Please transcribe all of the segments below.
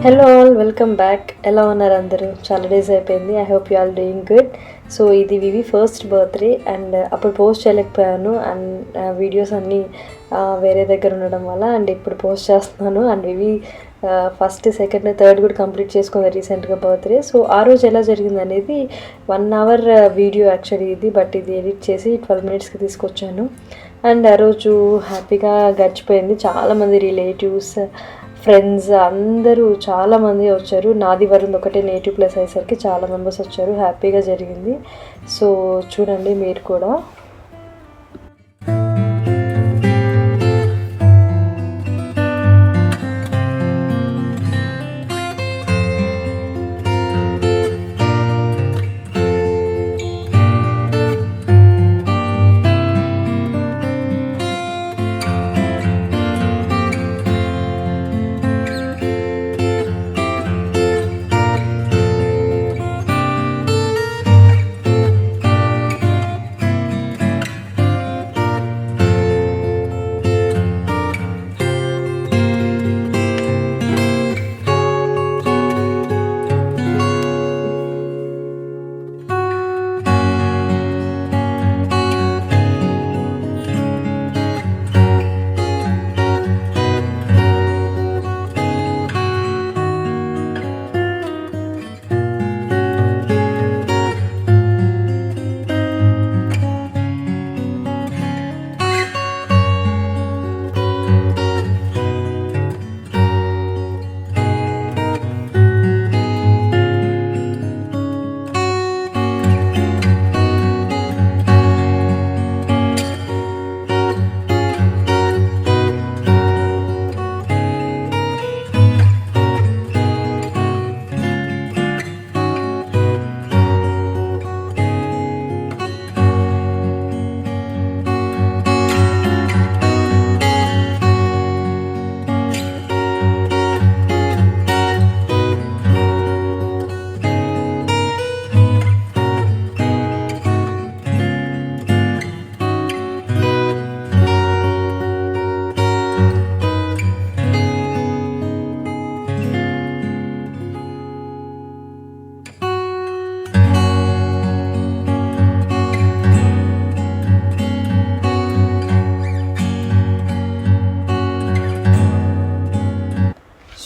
Hello all, welcome back. ఎలా ఉన్నారు అందరూ? చాలా డేస్ అయిపోయింది. I hope you all doing good. So ఇది వివి ఫస్ట్ బర్త్డే అండ్ అప్పుడు పోస్ట్ చేయలేకపోయాను అండ్ వీడియోస్ అన్నీ వేరే దగ్గర ఉండడం వల్ల అండ్ ఇప్పుడు పోస్ట్ చేస్తున్నాను. And Vivi first second third కూడా కంప్లీట్ చేసుకుంది రీసెంట్గా బర్త్డే. సో ఆ రోజు ఎలా జరిగింది అనేది 1 hour వీడియో యాక్చువల్లీ ఇది, బట్ ఇది ఎడిట్ చేసి 12 minutesకి తీసుకొచ్చాను. అండ్ ఆ రోజు హ్యాపీగా గడిచిపోయింది. చాలామంది రిలేటివ్స్, ఫ్రెండ్స్ అందరూ చాలామంది వచ్చారు. నాది వరుణ్ ఒకటే నేటివ్ ప్లేస్ అయ్యేసరికి చాలా మెంబర్స్ వచ్చారు. హ్యాపీగా జరిగింది. సో చూడండి మీరు కూడా.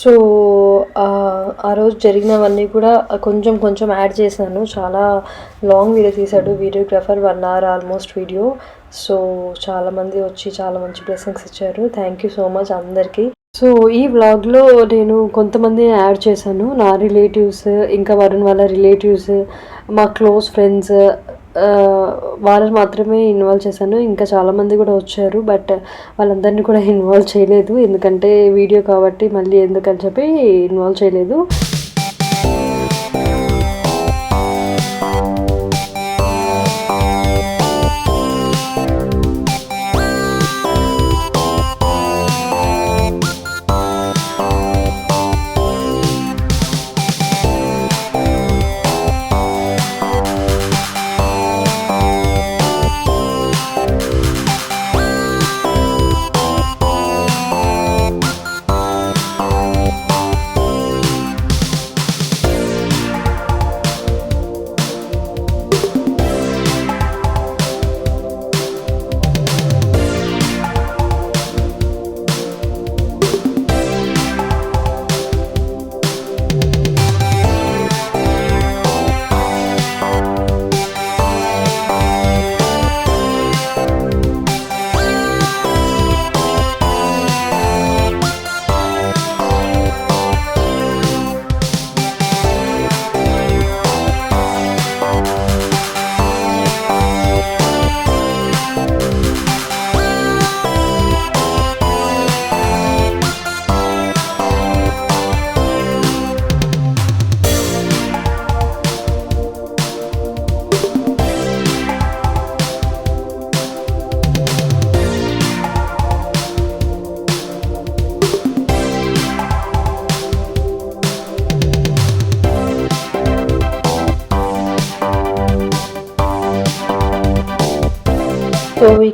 సో ఆ రోజు జరిగినవన్నీ కూడా కొంచెం కొంచెం యాడ్ చేశాను. చాలా లాంగ్ వీడియో తీశాడు videographer, 1 hour almost video. So చాలామంది వచ్చి చాలా మంచి బ్లెస్సింగ్స్ ఇచ్చారు. థ్యాంక్ యూ సో మచ్ అందరికీ. సో ఈ వ్లాగ్లో నేను కొంతమంది యాడ్ చేశాను, నా రిలేటివ్స్, ఇంకా వరుణ్ వాళ్ళ రిలేటివ్స్, మా క్లోజ్ ఫ్రెండ్స్, వాళ్ళని మాత్రమే ఇన్వాల్వ్ చేశాను. ఇంకా చాలామంది కూడా వచ్చారు, బట్ వాళ్ళందరినీ కూడా ఇన్వాల్వ్ చేయలేదు, ఎందుకంటే వీడియో కాబట్టి మళ్ళీ ఎందుకని చెప్పి ఇన్వాల్వ్ చేయలేదు.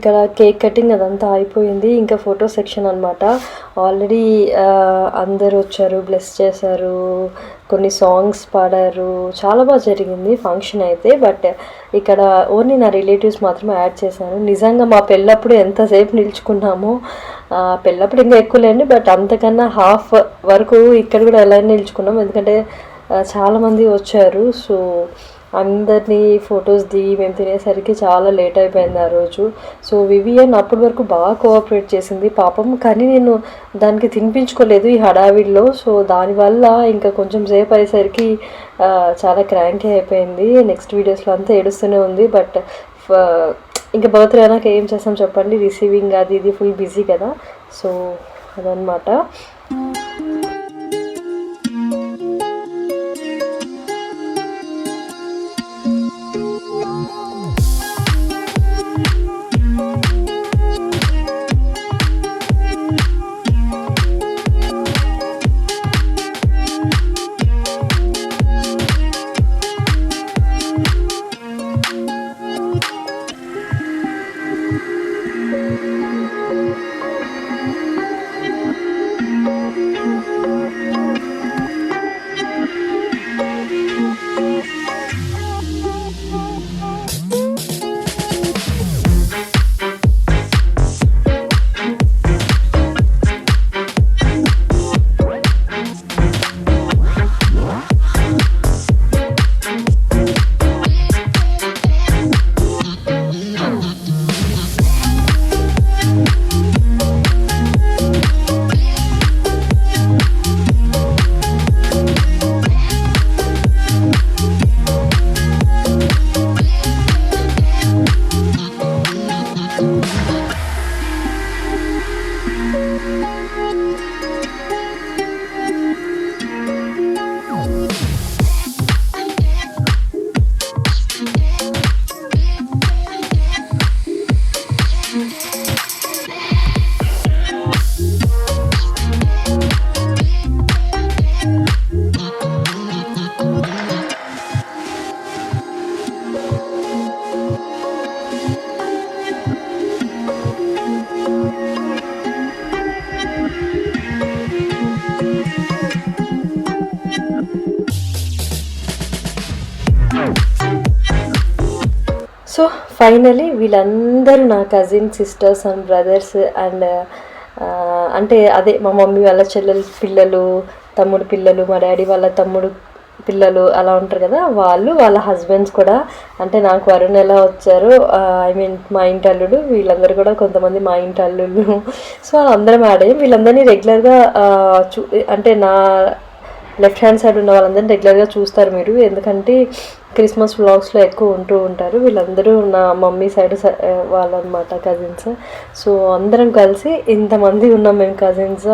ఇక్కడ కేక్ కటింగ్ అదంతా అయిపోయింది. ఇంకా ఫోటో సెక్షన్ అనమాట. ఆల్రెడీ అందరు వచ్చారు, బ్లెస్ చేశారు, కొన్ని సాంగ్స్ పాడారు, చాలా బాగా జరిగింది ఫంక్షన్ అయితే. బట్ ఇక్కడ ఓన్లీ నా రిలేటివ్స్ మాత్రమే యాడ్ చేశాను. నిజంగా మా పెళ్ళప్పుడు ఎంతసేపు నిల్చుకున్నామో, పెళ్ళప్పుడు ఇంకా ఎక్కువ లేండి, బట్ అంతకన్నా హాఫ్ వరకు ఇక్కడ కూడా ఎలా నిల్చుకున్నాం, ఎందుకంటే చాలామంది వచ్చారు. సో అందరినీ ఫొటోస్ దిగి మేము తినేసరికి చాలా లేట్ అయిపోయింది ఆ రోజు. సో వివియన్ అప్పటి వరకు బాగా కోఆపరేట్ చేసింది పాపం, కానీ నేను దానికి తినిపించుకోలేదు ఈ హడావిడిలో. సో దానివల్ల ఇంకా కొంచెం సేపు అయ్యేసరికి చాలా క్రాంకీ అయిపోయింది. నెక్స్ట్ వీడియోస్లో అంతా ఏడుస్తూనే ఉంది. బట్ ఇంకా బర్త్డే అయినాక ఏం చేస్తాం చెప్పండి, రిసీవింగ్ అది ఇది ఫుల్ బిజీ కదా. సో అదనమాట. సో ఫైనలీ వీళ్ళందరూ నా cousin sisters and brothers and అంటే అదే మా మమ్మీ వాళ్ళ చెల్లెల పిల్లలు, తమ్ముడు పిల్లలు, మా డాడీ వాళ్ళ తమ్ముడు పిల్లలు అలా ఉంటారు కదా, వాళ్ళు వాళ్ళ హస్బెండ్స్ కూడా, అంటే నాకు వరుణ్ ఎలా వచ్చారో ఐ మీన్ మా ఇంటి అల్లుడు, వీళ్ళందరూ కూడా కొంతమంది మా ఇంటి అల్లుళ్ళు. సో అందరం యాడ్ అయ్యాం. వీళ్ళందరినీ రెగ్యులర్గా అంటే నా లెఫ్ట్ హ్యాండ్ సైడ్ ఉన్న వాళ్ళందరినీ రెగ్యులర్గా చూస్తారు మీరు, ఎందుకంటే క్రిస్మస్ వ్లాగ్స్లో ఎక్కువ ఉంటూ ఉంటారు. వీళ్ళందరూ నా మమ్మీ సైడ్ వాళ్ళనమాట, కజిన్స్. సో అందరం కలిసి ఇంతమంది ఉన్నాం మేము కజిన్స్.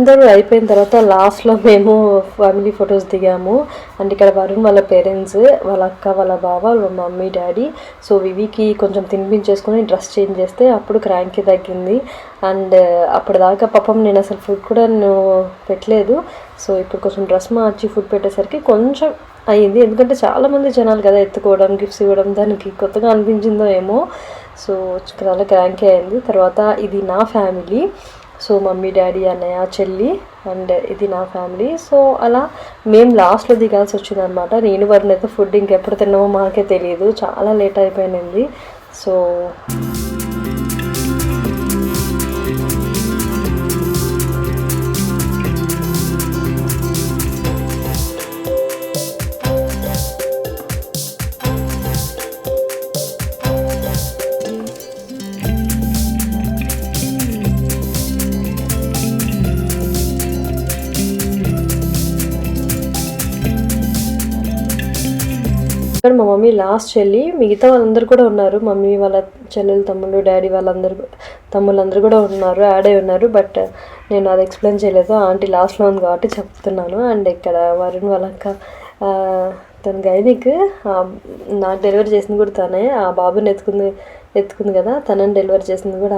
అందరూ అయిపోయిన తర్వాత లాస్ట్లో మేము ఫ్యామిలీ ఫొటోస్ దిగాము. అండ్ ఇక్కడ వరుణ్ వాళ్ళ పేరెంట్స్, వాళ్ళ అక్క, వాళ్ళ బావ, వాళ్ళ మమ్మీ, డాడీ. సో వివికి కొంచెం తినిపించేసుకొని డ్రెస్ చేంజ్ చేస్తే అప్పుడు క్రాంకీ తగ్గింది. అండ్ అప్పటిదాకా పాపం నేను అసలు ఫుడ్ కూడా పెట్టలేదు. సో ఇప్పుడు కొంచెం డ్రెస్ మార్చి ఫుడ్ పెట్టేసరికి కొంచెం అయ్యింది, ఎందుకంటే చాలామంది జనాలు కదా ఎత్తుకోవడం, గిఫ్ట్స్ ఇవ్వడం, దానికి కొత్తగా అనిపించిందో ఏమో. సో చాలా క్రాంకీ అయింది. తర్వాత ఇది నా ఫ్యామిలీ, సో మమ్మీ, డాడీ, అన్నయ్య, చెల్లి అండ్ ఇది నా ఫ్యామిలీ. సో అలా మేము లాస్ట్లో దిగాల్సి వచ్చిందనమాట. నేను వరుణ్ అయితే ఫుడ్ ఇంకెప్పుడు తిన్నామో మాకే తెలియదు, చాలా లేట్ అయిపోయింది. సో ఇక్కడ మా మమ్మీ లాస్ట్ చెల్లి, మిగతా వాళ్ళందరూ కూడా ఉన్నారు. మమ్మీ వాళ్ళ చెల్లెలు, తమ్ముళ్ళు, డాడీ వాళ్ళందరూ, తమ్ముళ్ళందరూ కూడా ఉన్నారు, యాడ్ అయి ఉన్నారు. బట్ నేను అది ఎక్స్ప్లెయిన్ చేయలేదు. ఆంటీ లాస్ట్లో ఉంది కాబట్టి చెప్తున్నాను. అండ్ ఇక్కడ వరుణ్ వాళ్ళక్క తన గైనిక్, నాకు డెలివరీ చేసింది కూడా తనే. ఆ బాబుని ఎత్తుకుంది కదా, తనని డెలివరీ చేసింది కూడా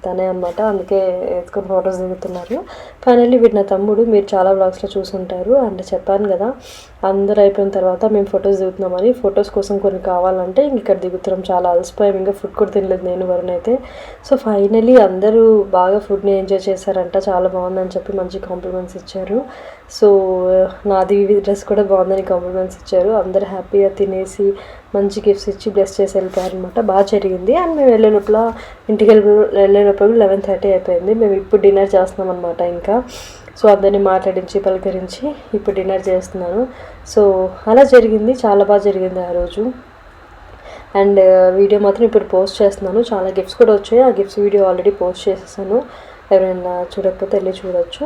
తనే అనమాట. అందుకే ఎత్తుకుని ఫొటోస్ దిగుతున్నారు. ఫైనల్లీ వీడు నా తమ్ముడు. మీరు చాలా వ్లాగ్స్లో చూసుంటారు. అండ్ చెప్పాను కదా, అందరూ అయిపోయిన తర్వాత మేము ఫొటోస్ దిగుతున్నామని. ఫొటోస్ కోసం కొన్ని కావాలంటే ఇక్కడ దిగుతున్నాం. చాలా అలసిపోయాం, ఇంకా ఫుడ్ కూడా తినలేదు నేను, వరుణ్ అయితే. సో ఫైనల్లీ అందరూ బాగా ఫుడ్ని ఎంజాయ్ చేశారంట. చాలా బాగుందని చెప్పి మంచి కాంప్లిమెంట్స్ ఇచ్చారు. సో నాది డ్రెస్ కూడా బాగుందని కాంప్లిమెంట్స్ ఇచ్చారు. అందరూ హ్యాపీగా తినేసి మంచి గిఫ్ట్స్ ఇచ్చి బ్లెస్ చేసి వెళ్ళిపోయారు అనమాట. బాగా జరిగింది. అండ్ మేము వెళ్ళే లోపల 11:30 అయిపోయింది. మేము ఇప్పుడు డిన్నర్ చేస్తున్నాం అనమాట. ఇంకా సో అందరినీ మాట్లాడించి పలకరించి ఇప్పుడు డిన్నర్ చేస్తున్నాను. సో అలా జరిగింది, చాలా బాగా జరిగింది ఆ రోజు. అండ్ వీడియో మాత్రం ఇప్పుడు పోస్ట్ చేస్తున్నాను. చాలా గిఫ్ట్స్ కూడా వచ్చాయి. ఆ గిఫ్ట్స్ వీడియో ఆల్రెడీ పోస్ట్ చేసేసాను. ఎవరైనా చూడకపోతే వెళ్ళి చూడొచ్చు.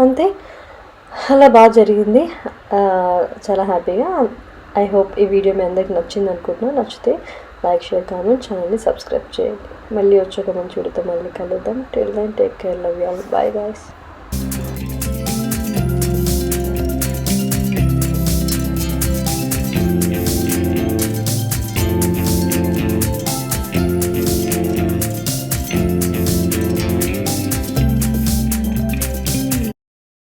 అంతే, అలా బాగా జరిగింది. చాలా హ్యాపీగా. ఐ హోప్ ఈ వీడియో మీ అందరికి నచ్చింది అనుకుంటున్నాను. నచ్చితే లైక్, షేర్, కామెంట్, ఛానల్ని సబ్స్క్రైబ్ చేయండి. మళ్ళీ వచ్చి ఒక మంచి వీడియోతో మళ్ళీ కలుద్దాం. Till then take care, love you all, bye guys.